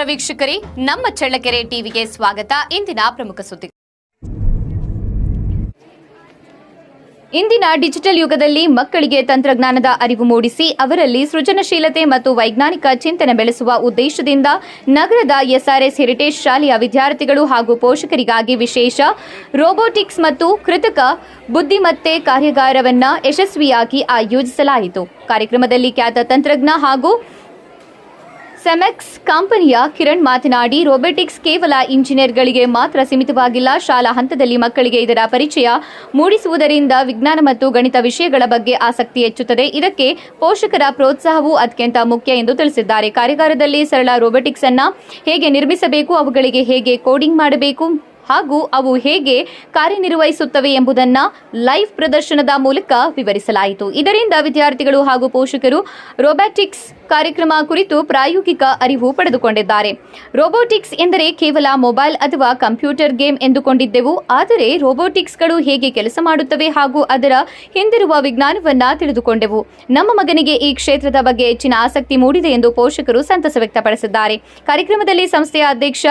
ವೀಕ್ಷಕರೇ, ನಮ್ಮ ಚಳ್ಳಕೆರೆ ಟಿವಿಗೆ ಸ್ವಾಗತ. ಇಂದಿನ ಪ್ರಮುಖ ಸುದ್ದಿ. ಇಂದಿನ ಡಿಜಿಟಲ್ ಯುಗದಲ್ಲಿ ಮಕ್ಕಳಿಗೆ ತಂತ್ರಜ್ಞಾನದ ಅರಿವು ಮೂಡಿಸಿ ಅವರಲ್ಲಿ ಸೃಜನಶೀಲತೆ ಮತ್ತು ವೈಜ್ಞಾನಿಕ ಚಿಂತನೆ ಬೆಳೆಸುವ ಉದ್ದೇಶದಿಂದ ನಗರದ ಎಸ್ಆರ್ಎಸ್ ಹೆರಿಟೇಜ್ ಶಾಲೆಯ ವಿದ್ಯಾರ್ಥಿಗಳು ಹಾಗೂ ಪೋಷಕರಿಗಾಗಿ ವಿಶೇಷ ರೋಬೋಟಿಕ್ಸ್ ಮತ್ತು ಕೃತಕ ಬುದ್ಧಿಮತ್ತೆ ಕಾರ್ಯಾಗಾರವನ್ನು ಯಶಸ್ವಿಯಾಗಿ ಆಯೋಜಿಸಲಾಯಿತು. ಕಾರ್ಯಕ್ರಮದಲ್ಲಿ ಖ್ಯಾತ ತಂತ್ರಜ್ಞ ಹಾಗೂ ಸೆಮೆಕ್ಸ್ ಕಂಪನಿಯ ಕಿರಣ್ ಮಾತನಾಡಿ, ರೋಬೋಟಿಕ್ಸ್ ಕೇವಲ ಇಂಜಿನಿಯರ್ಗಳಿಗೆ ಮಾತ್ರ ಸೀಮಿತವಾಗಿಲ್ಲ. ಶಾಲಾ ಹಂತದಲ್ಲಿ ಮಕ್ಕಳಿಗೆ ಇದರ ಪರಿಚಯ ಮೂಡಿಸುವುದರಿಂದ ವಿಜ್ಞಾನ ಮತ್ತು ಗಣಿತ ವಿಷಯಗಳ ಬಗ್ಗೆ ಆಸಕ್ತಿ ಹೆಚ್ಚುತ್ತದೆ. ಇದಕ್ಕೆ ಪೋಷಕರ ಪ್ರೋತ್ಸಾಹವೂ ಅತ್ಯಂತ ಮುಖ್ಯ ಎಂದು ತಿಳಿಸಿದ್ದಾರೆ. ಕಾರ್ಯಾಗಾರದಲ್ಲಿ ಸರಳ ರೋಬೋಟಿಕ್ಸ್ ಅನ್ನು ಹೇಗೆ ನಿರ್ಮಿಸಬೇಕು, ಅವುಗಳಿಗೆ ಹೇಗೆ ಕೋಡಿಂಗ್ ಮಾಡಬೇಕು ಹಾಗೂ ಅವು ಹೇಗೆ ಕಾರ್ಯನಿರ್ವಹಿಸುತ್ತವೆ ಎಂಬುದನ್ನು ಲೈವ್ ಪ್ರದರ್ಶನದ ಮೂಲಕ ವಿವರಿಸಲಾಯಿತು. ಇದರಿಂದ ವಿದ್ಯಾರ್ಥಿಗಳು ಹಾಗೂ ಪೋಷಕರು ರೋಬೋಟಿಕ್ಸ್ ಕಾರ್ಯಕ್ರಮ ಕುರಿತು ಪ್ರಾಯೋಗಿಕ ಅರಿವು ಪಡೆದುಕೊಂಡಿದ್ದಾರೆ. ರೋಬೋಟಿಕ್ಸ್ ಎಂದರೆ ಕೇವಲ ಮೊಬೈಲ್ ಅಥವಾ ಕಂಪ್ಯೂಟರ್ ಗೇಮ್ ಎಂದುಕೊಂಡಿದ್ದೆವು, ಆದರೆ ರೋಬೋಟಿಕ್ಸ್ಗಳು ಹೇಗೆ ಕೆಲಸ ಮಾಡುತ್ತವೆ ಹಾಗೂ ಅದರ ಹಿಂದಿರುವ ವಿಜ್ಞಾನವನ್ನು ತಿಳಿದುಕೊಂಡೆವು. ನಮ್ಮ ಮಗನಿಗೆ ಈ ಕ್ಷೇತ್ರದ ಬಗ್ಗೆ ಹೆಚ್ಚಿನ ಆಸಕ್ತಿ ಮೂಡಿದೆ ಎಂದು ಪೋಷಕರು ಸಂತಸ ವ್ಯಕ್ತಪಡಿಸಿದ್ದಾರೆ. ಕಾರ್ಯಕ್ರಮದಲ್ಲಿ ಸಂಸ್ಥೆಯ ಅಧ್ಯಕ್ಷ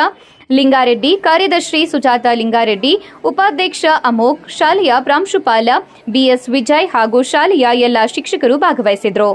ಲಿಂಗಾರೆಡ್ಡಿ, ಕಾರ್ಯದರ್ಶಿ ಸುಜಾತ ಲಿಂಗಾರೆಡ್ಡಿ, ಉಪಾಧ್ಯಕ್ಷ ಅಮೋಘ್, ಶಾಲೆಯ ಪ್ರಾಂಶುಪಾಲ ಬಿಎಸ್ ವಿಜಯ್ ಹಾಗೂ ಶಾಲೆಯ ಎಲ್ಲ ಶಿಕ್ಷಕರು ಭಾಗವಹಿಸಿದರು.